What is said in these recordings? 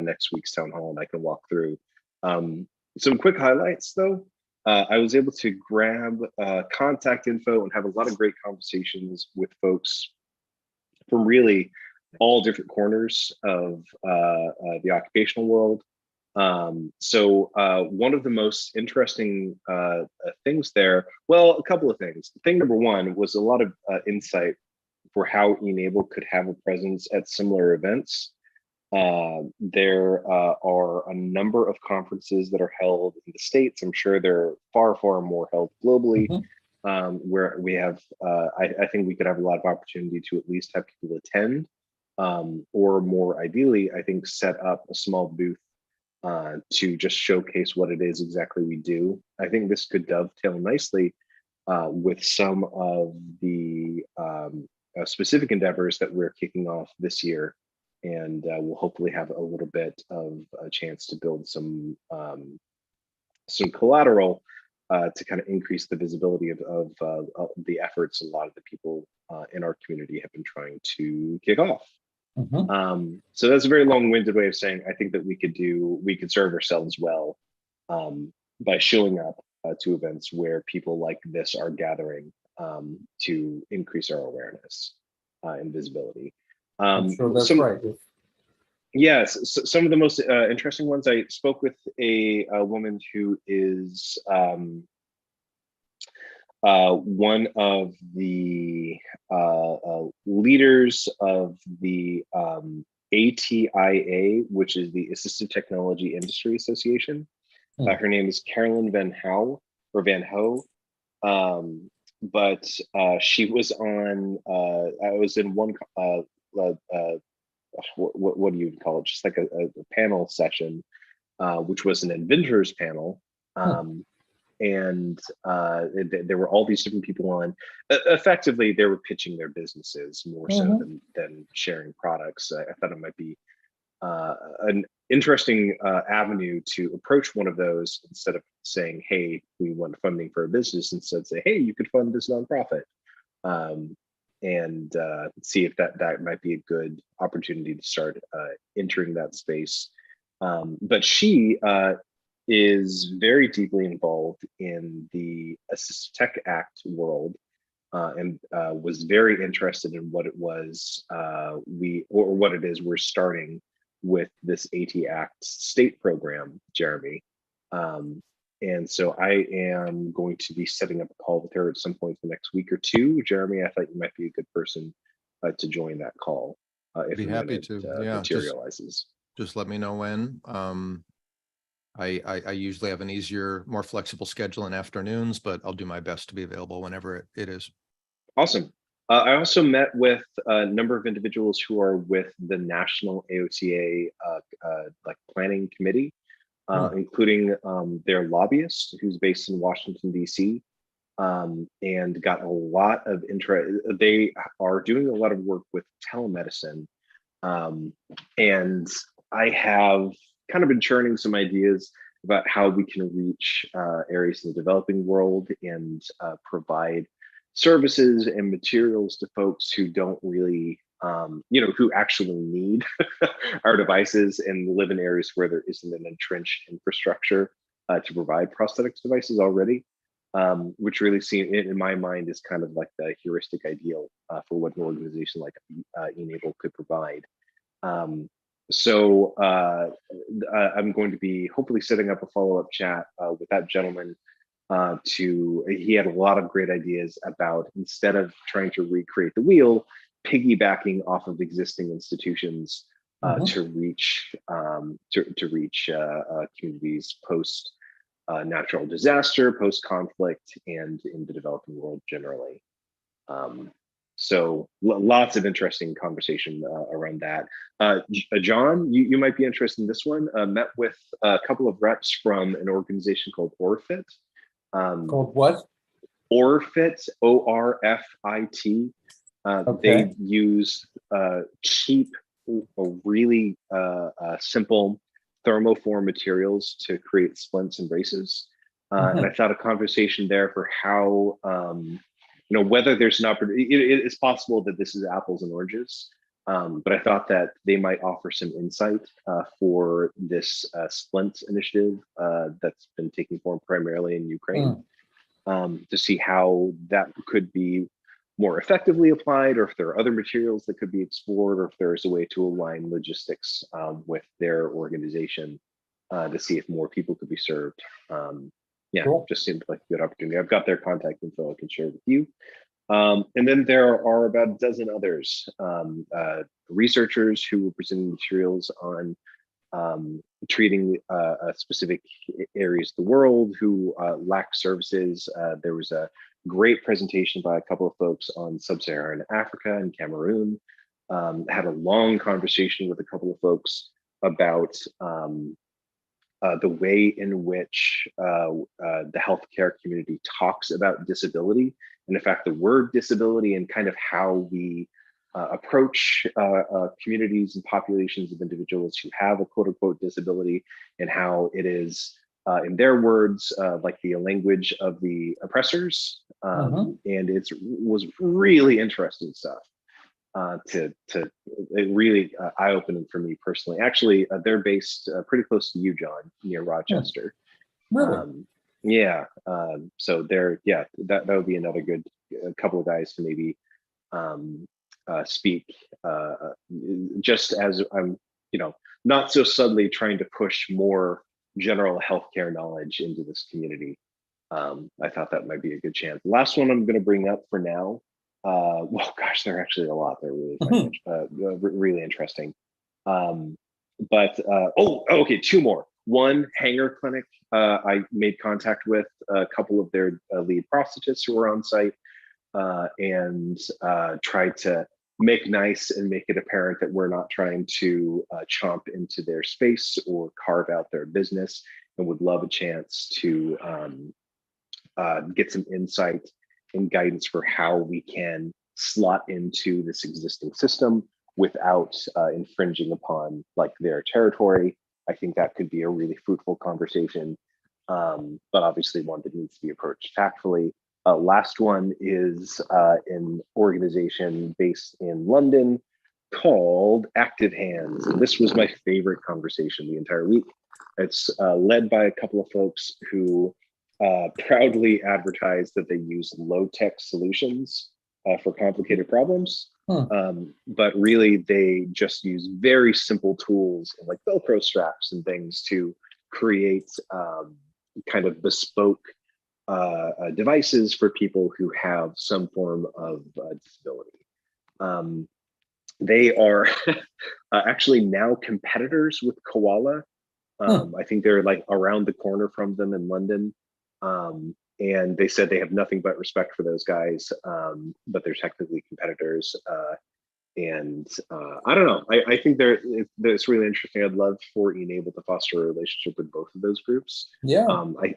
next week's town hall, and I can walk through. Some quick highlights, though. I was able to grab contact info and have a lot of great conversations with folks from really all different corners of the occupational world. So one of the most interesting things there, well, a couple of things. Thing number one was a lot of insight for how e-NABLE could have a presence at similar events. There are a number of conferences that are held in the States. I'm sure there are far, far more held globally, where we have, I think we could have a lot of opportunity to at least have people attend, or more ideally, I think set up a small booth to just showcase what it is exactly we do. I think this could dovetail nicely with some of the specific endeavors that we're kicking off this year. And we'll hopefully have a little bit of a chance to build some collateral to kind of increase the visibility of the efforts a lot of the people in our community have been trying to kick off. So that's a very long-winded way of saying I think that we could serve ourselves well by showing up to events where people like this are gathering to increase our awareness and visibility. I'm sure that's right. Yes, so some of the most interesting ones. I spoke with a woman who is one of the leaders of the ATIA, which is the Assistive Technology Industry Association. Her name is Carolyn Van Ho, but she was on. I was in one. What do you call it? Just like a panel session, which was an inventors panel. And there were all these different people on. Effectively, they were pitching their businesses more so than sharing products. I thought it might be an interesting avenue to approach one of those instead of saying, hey, we want funding for a business, instead say, hey, you could fund this nonprofit. And see if that might be a good opportunity to start entering that space. But she is very deeply involved in the Assistive Tech Act world, and was very interested in what it was what it is we're starting with this AT Act state program, Jeremy. And so I am going to be setting up a call with her at some point the next week or two. Jeremy, I thought you might be a good person to join that call. If be happy to. Yeah, materializes. Just let me know when. I usually have an easier, more flexible schedule in afternoons, but I'll do my best to be available whenever it is. Awesome. I also met with a number of individuals who are with the National AOTA like planning committee. Including their lobbyist, who's based in Washington, D.C., and got a lot of interest. They are doing a lot of work with telemedicine. And I have kind of been churning some ideas about how we can reach areas in the developing world and provide services and materials to folks who don't really who actually need our devices and live in areas where there isn't an entrenched infrastructure to provide prosthetics devices already, which really in my mind is kind of like the heuristic ideal for what an organization like e-NABLE could provide. So I'm going to be hopefully setting up a follow-up chat with that gentleman. He had a lot of great ideas about, instead of trying to recreate the wheel, piggybacking off of existing institutions to reach communities post natural disaster, post conflict, and in the developing world generally. So lots of interesting conversation around that. John, you might be interested in this one. Met with a couple of reps from an organization called ORFIT. Called what? ORFIT, ORFIT. They use cheap, really simple thermoform materials to create splints and braces. And I thought a conversation there for how, whether there's an opportunity, it's possible that this is apples and oranges. But I thought that they might offer some insight for this Splint initiative that's been taking form primarily in Ukraine, to see how that could be more effectively applied, or if there are other materials that could be explored, or if there's a way to align logistics with their organization to see if more people could be served. Yeah, cool. Just seemed like a good opportunity. I've got their contact info I can share with you. And then there are about a dozen others, researchers who were presenting materials on treating specific areas of the world who lack services. There was a great presentation by a couple of folks on sub-Saharan Africa and Cameroon. Had a long conversation with a couple of folks about the way in which the healthcare community talks about disability, and in fact, the word disability, and kind of how we approach communities and populations of individuals who have a quote unquote disability, and how it is, in their words, like the language of the oppressors. And it was really interesting stuff. It really eye-opening for me personally. Actually, they're based pretty close to you, John, near Rochester. Really? Yeah. So they're, yeah, that would be another good couple of guys to maybe speak, just as I'm, not so subtly trying to push more general healthcare knowledge into this community. I thought that might be a good chance. The last one I'm going to bring up for now. Well, gosh, there are actually a lot. They're really, really interesting. Okay, two more. One, Hanger Clinic. I made contact with a couple of their lead prosthetists who were on site and tried to make nice and make it apparent that we're not trying to chomp into their space or carve out their business, and would love a chance to get some insight and guidance for how we can slot into this existing system without infringing upon like their territory. I think that could be a really fruitful conversation, but obviously one that needs to be approached tactfully. Last one is an organization based in London called Active Hands. And this was my favorite conversation the entire week. It's led by a couple of folks who proudly advertise that they use low-tech solutions for complicated problems. But really they just use very simple tools like Velcro straps and things to create kind of bespoke devices for people who have some form of disability. They are actually now competitors with Koala. I think they're like around the corner from them in London. And they said they have nothing but respect for those guys, but they're technically competitors. I don't know. I think it's really interesting. I'd love for e-NABLE to foster a relationship with both of those groups. Yeah.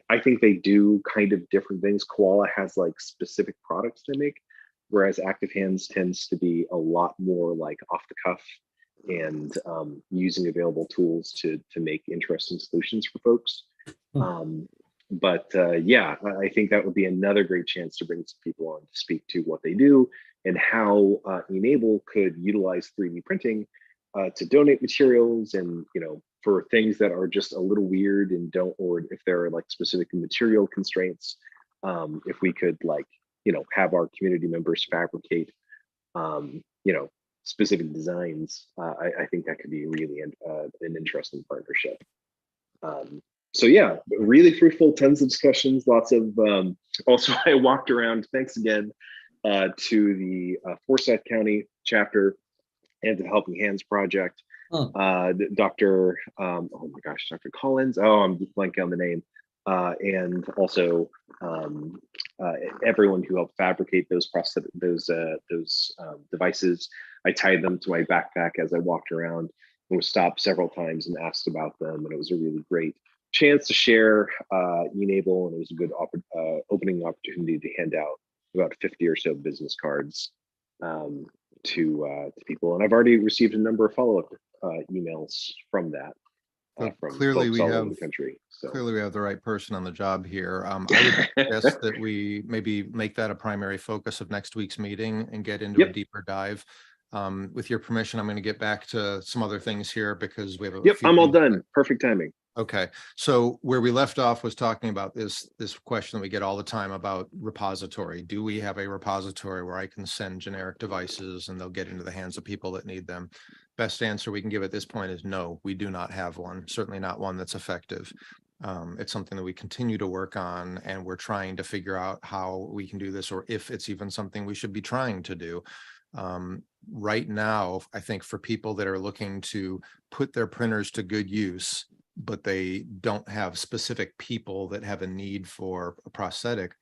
I think they do kind of different things. Koala has like specific products they make, whereas Active Hands tends to be a lot more like off the cuff and using available tools to make interesting solutions for folks. Yeah, I think that would be another great chance to bring some people on to speak to what they do and how e-NABLE could utilize 3D printing to donate materials, and for things that are just a little weird and or if there are like specific material constraints, if we could have our community members fabricate specific designs, I think that could be really an interesting partnership. So yeah, really fruitful, tons of discussions, lots of, also I walked around, thanks again to the Forsyth County chapter and the Helping Hands Project. Dr. Oh my gosh, Dr. Collins, I'm blanking on the name. And also everyone who helped fabricate those devices. I tied them to my backpack as I walked around and was stopped several times and asked about them, and it was a really great chance to share e-NABLE, and it was a good opening opportunity to hand out about 50 or so business cards to people, and I've already received a number of follow-up emails from that. From clearly we all have over the country. So. Clearly we have the right person on the job here. I would suggest that we maybe make that a primary focus of next week's meeting and get into a deeper dive. With your permission, I'm going to get back to some other things here because we have a Yep, few I'm all things. done. Perfect timing. Okay, so where we left off was talking about this question that we get all the time about repository. Do we have a repository where I can send generic devices and they'll get into the hands of people that need them? Best answer we can give at this point is no, we do not have one, certainly not one that's effective. It's something that we continue to work on, and we're trying to figure out how we can do this, or if it's even something we should be trying to do. Right now, I think for people that are looking to put their printers to good use, but they don't have specific people that have a need for a prosthetic,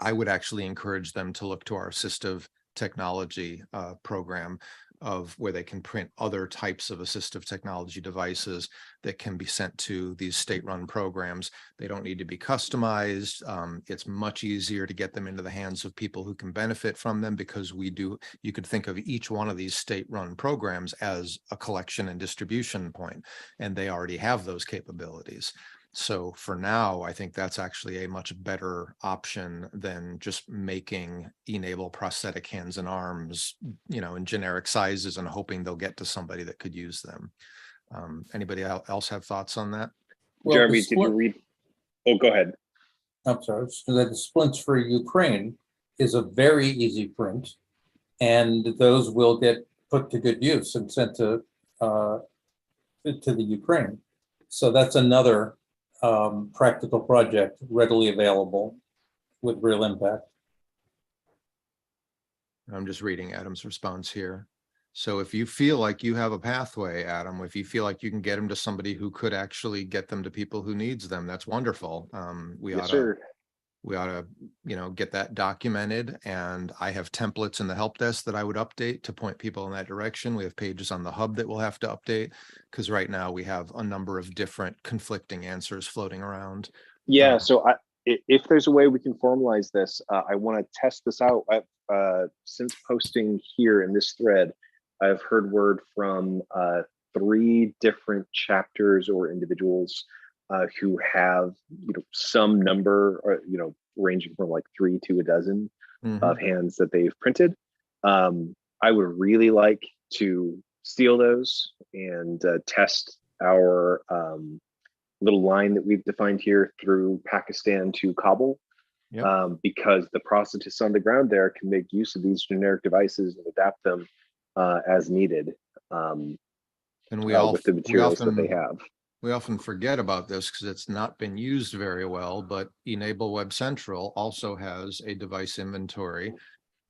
I would actually encourage them to look to our assistive technology program, of where they can print other types of assistive technology devices that can be sent to these state-run programs. They don't need to be customized. It's much easier to get them into the hands of people who can benefit from them, because you could think of each one of these state-run programs as a collection and distribution point, and they already have those capabilities. So for now, I think that's actually a much better option than just making e-NABLE prosthetic hands and arms, in generic sizes and hoping they'll get to somebody that could use them. Anybody else have thoughts on that? Well, Jeremy, did you read? Oh, go ahead. I'm sorry. So the splints for Ukraine is a very easy print, and those will get put to good use and sent to the Ukraine. So that's another practical project readily available with real impact. I'm just reading Adam's response here. So if you feel like you have a pathway, Adam, if you feel like you can get them to somebody who could actually get them to people who needs them, that's wonderful. We ought to, get that documented. And I have templates in the help desk that I would update to point people in that direction. We have pages on the hub that we'll have to update, because right now we have a number of different conflicting answers floating around. Yeah, so if there's a way we can formalize this, I want to test this out. Since posting here in this thread, I've heard word from 3 different chapters or individuals who have some number, or ranging from like 3 to a dozen of hands that they've printed. I would really like to steal those and test our little line that we've defined here through Pakistan to Kabul. Yep. Because the prosthetists on the ground there can make use of these generic devices and adapt them as needed, and with the materials that they have. We often forget about this because it's not been used very well, but e-NABLE Web Central also has a device inventory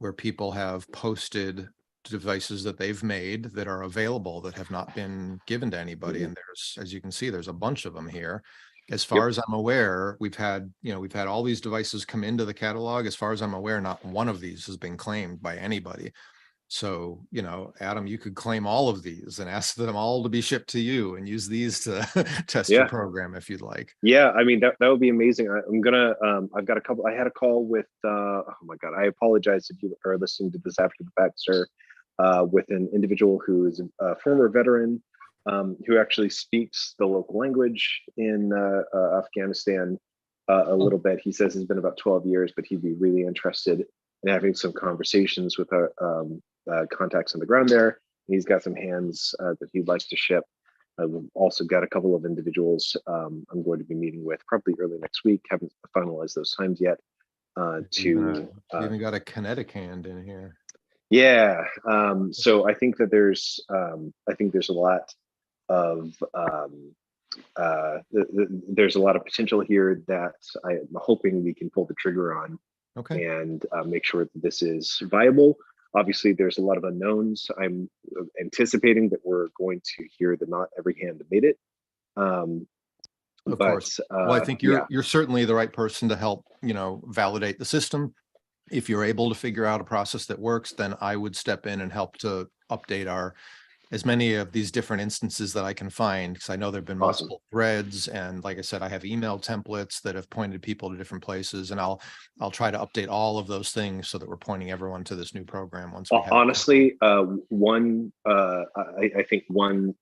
where people have posted devices that they've made that are available that have not been given to anybody. And there's, as you can see, there's a bunch of them here. As far as I'm aware, we've had all these devices come into the catalog. As far as I'm aware, not one of these has been claimed by anybody. So, Adam, you could claim all of these and ask them all to be shipped to you and use these to test your program if you'd like. Yeah, I mean, that would be amazing. I'm gonna, I've got a couple, I had a call with, oh my God, I apologize if you are listening to this after the fact, sir, with an individual who is a former veteran who actually speaks the local language in Afghanistan a little bit. He says it's been about 12 years, but he'd be really interested in having some conversations with our contacts on the ground there. He's got some hands that he'd like to ship. We've also got a couple of individuals I'm going to be meeting with probably early next week. Haven't finalized those times yet. You even got a kinetic hand in here. Yeah. So I think that there's a lot of there's a lot of potential here that I'm hoping we can pull the trigger on. Okay. And make sure that this is viable. Obviously, there's a lot of unknowns. I'm anticipating that we're going to hear that not every hand made it. Of course. Well, I think you're certainly the right person to help, validate the system. If you're able to figure out a process that works, then I would step in and help to update as many of these different instances that I can find, because I know there've been multiple threads, and like I said, I have email templates that have pointed people to different places, and I'll try to update all of those things so that we're pointing everyone to this new program once we have honestly, I think one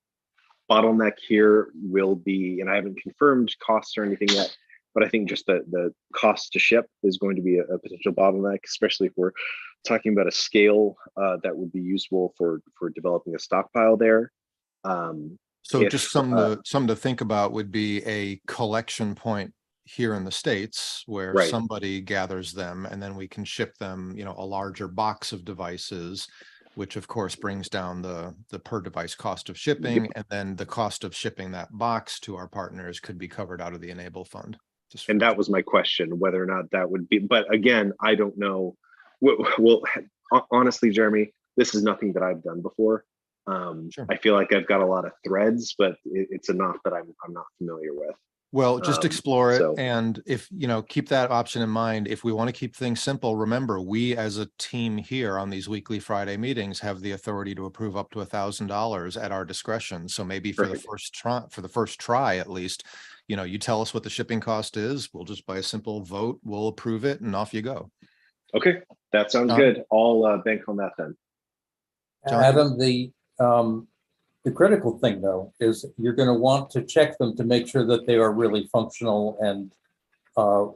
bottleneck here will be, and I haven't confirmed costs or anything yet, but I think just the cost to ship is going to be a potential bottleneck, especially if we're talking about a scale that would be useful for developing a stockpile there. So if, just something to think about would be a collection point here in the States where Right. somebody gathers them and then we can ship them, a larger box of devices, which of course brings down the per device cost of shipping. And then the cost of shipping that box to our partners could be covered out of the e-NABLE fund. And that was my question, whether or not that would be, but again, I don't know. Well, honestly, Jeremy, this is nothing that I've done before. Sure. I feel like I've got a lot of threads, but it's enough that I'm not familiar with. Well, just explore it. So, and if, keep that option in mind. If we want to keep things simple, remember, we as a team here on these weekly Friday meetings have the authority to approve up to $1,000 at our discretion. So maybe for Perfect. the first try, at least, you tell us what the shipping cost is. We'll just by a simple vote, we'll approve it and off you go. Okay, that sounds good. I'll bank on that then. John? Adam, the critical thing though is you're going to want to check them to make sure that they are really functional and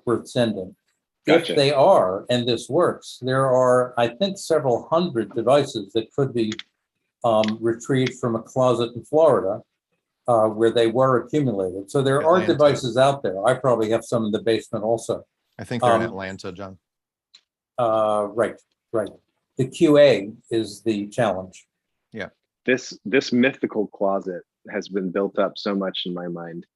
worth sending. Gotcha. If they are, and this works, there are, I think, several hundred devices that could be retrieved from a closet in Florida where they were accumulated. So there Atlanta. are devices out there. I probably have some in the basement also. I think they're in Atlanta, John. Right. The QA is the challenge. Yeah. This mythical closet has been built up so much in my mind.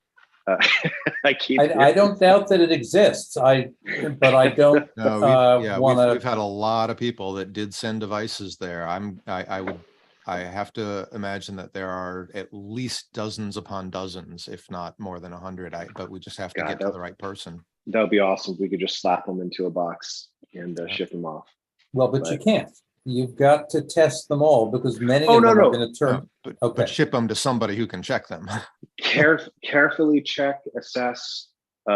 I don't doubt that it exists. But I don't want to. We've had a lot of people that did send devices there. I have to imagine that there are at least dozens upon dozens, if not more than 100. But we just have to get to the right person. That would be awesome if we could just slap them into a box and ship them off. Well, but you can't. You've got to test them all because many of them are going to turn. But ship them to somebody who can check them. Carefully check, assess,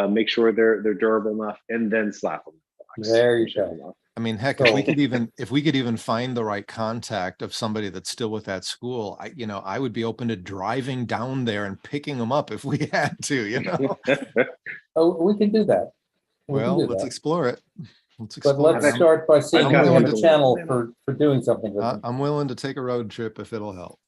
make sure they're durable enough, and then slap them. There you go. I mean, heck, if we could even find the right contact of somebody that's still with that school, I would be open to driving down there and picking them up if we had to. Oh, we can do that. Let's explore it. But let's start by seeing who's on the channel for doing something with them. I'm willing to take a road trip if it'll help.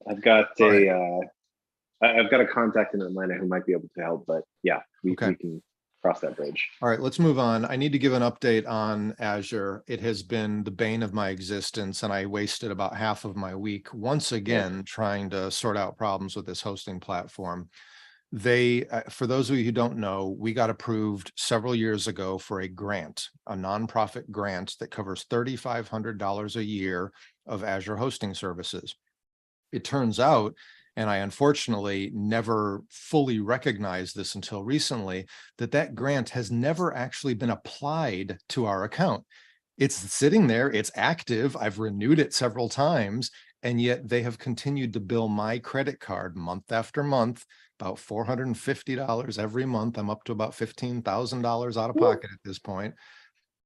I've got a contact in Atlanta who might be able to help, but yeah, we can cross that bridge. All right, let's move on. I need to give an update on Azure. It has been the bane of my existence, and I wasted about half of my week once again trying to sort out problems with this hosting platform. For those of you who don't know, we got approved several years ago for a grant, a nonprofit grant that covers $3,500 a year of Azure hosting services. It turns out, and I unfortunately never fully recognized this until recently, that grant has never actually been applied to our account. It's sitting there, it's active, I've renewed it several times, and yet they have continued to bill my credit card month after month, about $450 every month. I'm up to about $15,000 out of pocket at this point.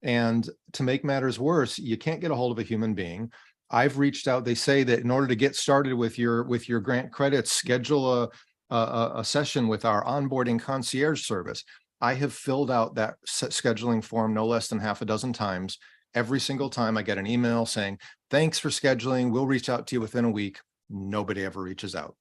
And to make matters worse, you can't get a hold of a human being. I've reached out. They say that in order to get started with your grant credits, schedule a session with our onboarding concierge service. I have filled out that scheduling form no less than half a dozen times. Every single time I get an email saying, thanks for scheduling, we'll reach out to you within a week. Nobody ever reaches out.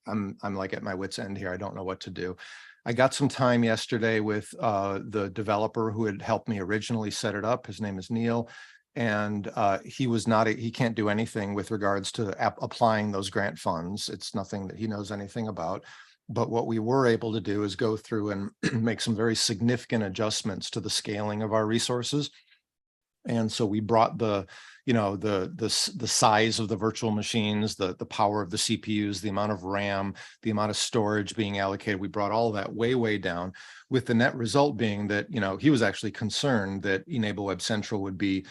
I'm like at my wit's end here. I don't know what to do. I got some time yesterday with the developer who had helped me originally set it up. His name is Neil. And he can't do anything with regards to applying those grant funds. It's nothing that he knows anything about. But what we were able to do is go through and make some very significant adjustments to the scaling of our resources. And so we brought the size of the virtual machines, the power of the CPUs, the amount of RAM, the amount of storage being allocated. We brought all of that way down, with the net result being that, he was actually concerned that e-NABLE Web Central would be,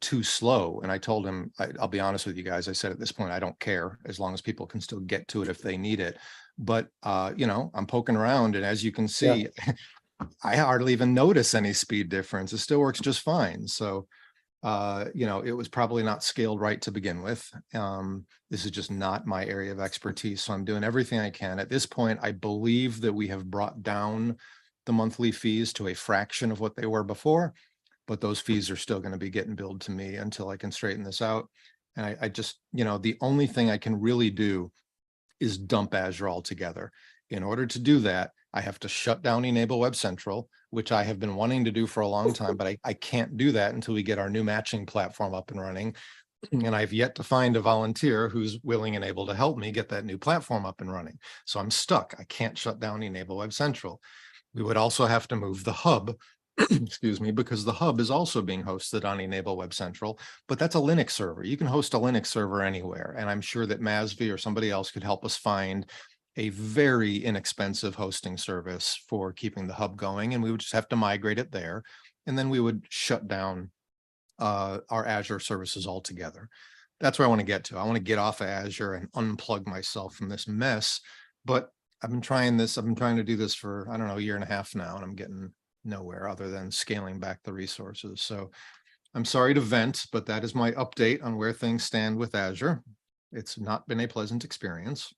too slow. And I told him, I'll be honest with you guys, I said at this point, I don't care as long as people can still get to it if they need it. But, I'm poking around, and as you can see, I hardly even notice any speed difference. It still works just fine. So, it was probably not scaled right to begin with. This is just not my area of expertise. So I'm doing everything I can. At this point, I believe that we have brought down the monthly fees to a fraction of what they were before. but those fees are still going to be getting billed to me until I can straighten this out. And I just, the only thing I can really do is dump Azure altogether. In order to do that, I have to shut down e-NABLE Web Central, which I have been wanting to do for a long time, but I can't do that until we get our new matching platform up and running. And I've yet to find a volunteer who's willing and able to help me get that new platform up and running. So I'm stuck. I can't shut down e-NABLE Web Central. We would also have to move the hub, excuse me, because the hub is also being hosted on e-NABLE Web Central, but that's a Linux server. You can host a Linux server anywhere. And I'm sure that Masvi or somebody else could help us find a very inexpensive hosting service for keeping the hub going. And we would just have to migrate it there. And then we would shut down our Azure services altogether. That's where I want to get to. I want to get off of Azure and unplug myself from this mess. But I've been trying to do this for, I don't know, a year and a half now, and I'm getting nowhere other than scaling back the resources. So I'm sorry to vent, but that is my update on where things stand with Azure. It's not been a pleasant experience.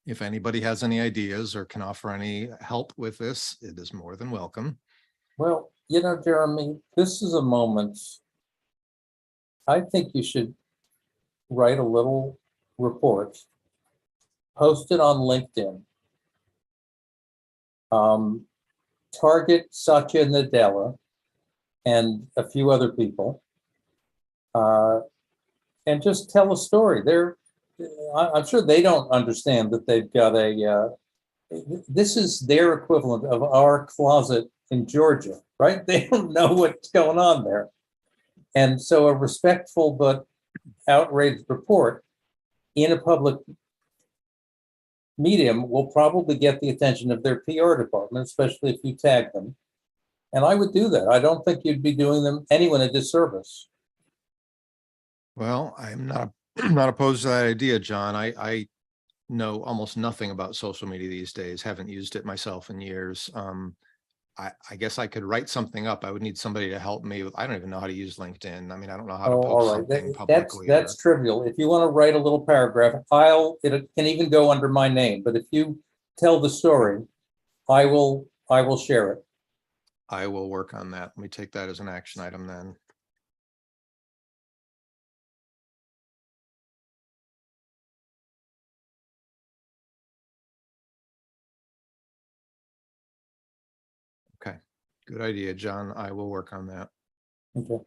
If anybody has any ideas or can offer any help with this, it is more than welcome. Well, Jeremy, this is a moment. I think you should write a little report, post it on LinkedIn, target Satya Nadella and a few other people, and just tell a story. I'm sure they don't understand that they've got this is their equivalent of our closet in Georgia, right? They don't know what's going on there. And so a respectful but outraged report in a public medium will probably get the attention of their PR department, especially if you tag them. And I would do that. I don't think you'd be doing anyone a disservice. Well, I'm not opposed to that idea, John. I know almost nothing about social media these days. Haven't used it myself in years. I guess I could write something up. I would need somebody to help me with. I don't even know how to use LinkedIn. I mean, I don't know how to post something publicly. That's trivial. If you want to write a little paragraph, it can even go under my name. But if you tell the story, I will share it. I will work on that. Let me take that as an action item then. Okay, good idea, John. I will work on that. Okay.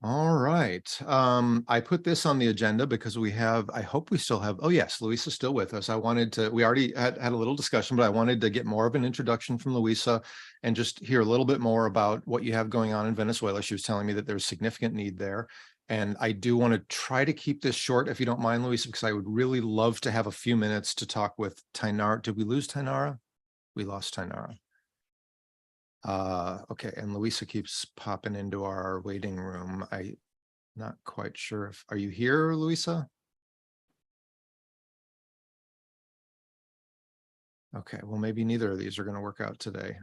All right. I put this on the agenda because I hope we still have, oh yes, Louisa's still with us. We already had a little discussion, but I wanted to get more of an introduction from Louisa and just hear a little bit more about what you have going on in Venezuela. She was telling me that there's significant need there. And I do want to try to keep this short, if you don't mind, Louisa, because I would really love to have a few minutes to talk with Tainara. Did we lose Tainara? We lost Tainara. Okay, and Louisa keeps popping into our waiting room. I'm not quite sure are you here, Louisa? Okay, well, maybe neither of these are going to work out today.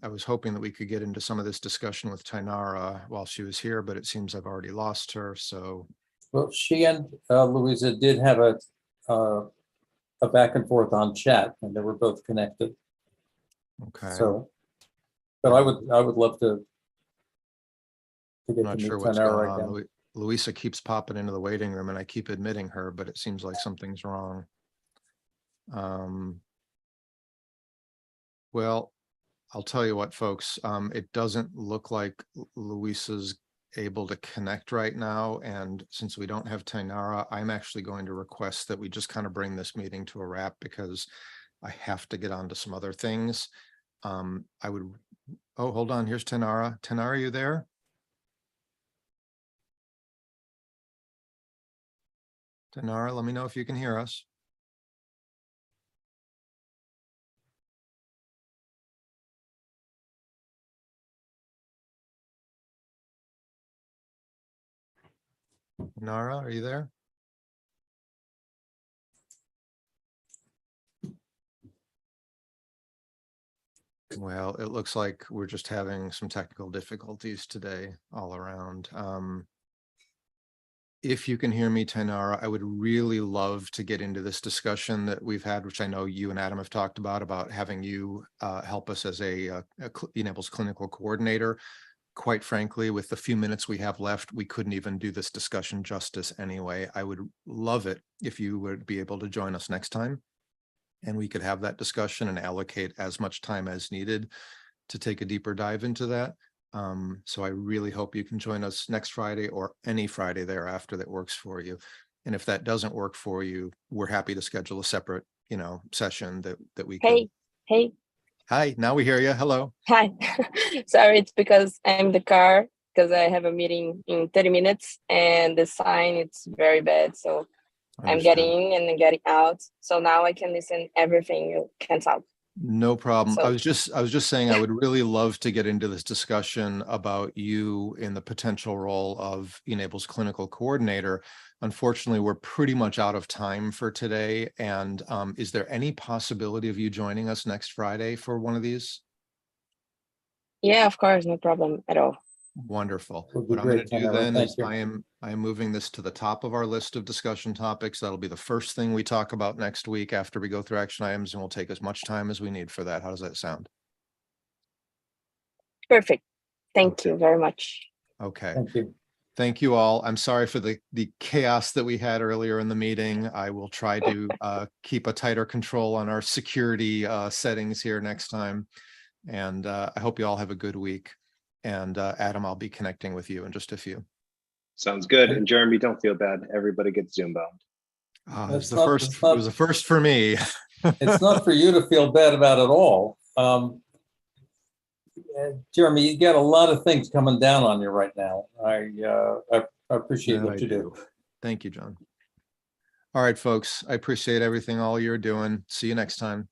I was hoping that we could get into some of this discussion with Tainara while she was here, but it seems I've already lost her, so. Well, she and Louisa did have a back and forth on chat, and they were both connected. Okay. So, but I would love to get I'm not to meet sure what's Tainara going on. again. Louisa keeps popping into the waiting room and I keep admitting her, but it seems like something's wrong. Well, I'll tell you what, folks, it doesn't look like Louisa's able to connect right now. And since we don't have Tainara, I'm actually going to request that we just kind of bring this meeting to a wrap because I have to get on to some other things. Oh, hold on, here's Tainara. Tainara, are you there? Tainara, let me know if you can hear us. Tainara, are you there? Well, it looks like we're just having some technical difficulties today all around. if you can hear me, Tainara, I would really love to get into this discussion that we've had, which I know you and Adam have talked about having you help us as a e-NABLE's clinical coordinator. Quite frankly, with the few minutes we have left, we couldn't even do this discussion justice anyway. I would love it if you would be able to join us next time, and we could have that discussion and allocate as much time as needed to take a deeper dive into that. So I really hope you can join us next Friday or any Friday thereafter that works for you. And if that doesn't work for you, we're happy to schedule a separate, session that we can. Hey. Hi, now we hear you. Hello. Hi. Sorry, it's because I'm in the car because I have a meeting in 30 minutes and the sign it's very bad. So I'm getting in and getting out. So now I can listen everything you can talk. No problem. So, I was just saying I would really love to get into this discussion about you in the potential role of e-NABLE's clinical coordinator. Unfortunately, we're pretty much out of time for today. And is there any possibility of you joining us next Friday for one of these? yeah, of course, no problem at all. Wonderful. Would be What I'm going great, to do Tainara. then Thank is you. I am moving this to the top of our list of discussion topics. That'll be the first thing we talk about next week after we go through action items, and we'll take as much time as we need for that. How does that sound? Perfect. Thank Okay. you very much. Okay. Thank you. Thank you all. I'm sorry for the chaos that we had earlier in the meeting. I will try to keep a tighter control on our security settings here next time. And I hope you all have a good week. And Adam, I'll be connecting with you in just a few. Sounds good. And Jeremy, don't feel bad. Everybody gets Zoom bound. It was the first for me. It's not for you to feel bad about at all. Jeremy, you got a lot of things coming down on you right now. I appreciate what you do. Thank you, John. All right, folks. I appreciate everything all you're doing. See you next time.